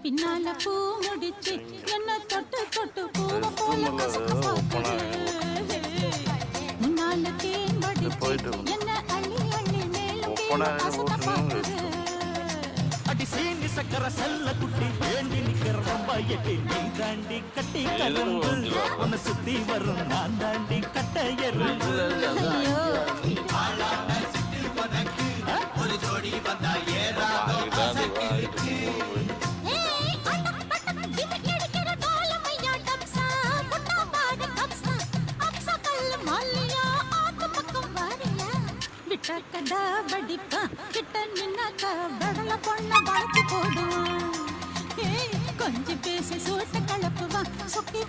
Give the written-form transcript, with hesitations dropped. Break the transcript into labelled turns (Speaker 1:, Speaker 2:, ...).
Speaker 1: பின்னால பூ முடிச்சு என்ன தொட்டு தொட்டு பூவ போல முன்னால தேன் வடிச்சு என்ன அள்ளி அள்ளி மேலும்
Speaker 2: அடி சீனி சக்கர செல்ல குட்டி வேண்டி நிக்கிற ரொம்ப எட்டி நீ தாண்டி கட்டி கரும்பு உன்னை சுத்தி வரும் நான் தாண்டி கட்ட எறும்பு ஒரு ஜோடி வந்தா ஏறாதோ
Speaker 1: கதா வடிப்பா கிட்ட நின்னாக்கா வடல பொண்ண வளைச்சு போடுவான் கொஞ்சம் பேசி சோட்ட கலப்புவான் சுத்தி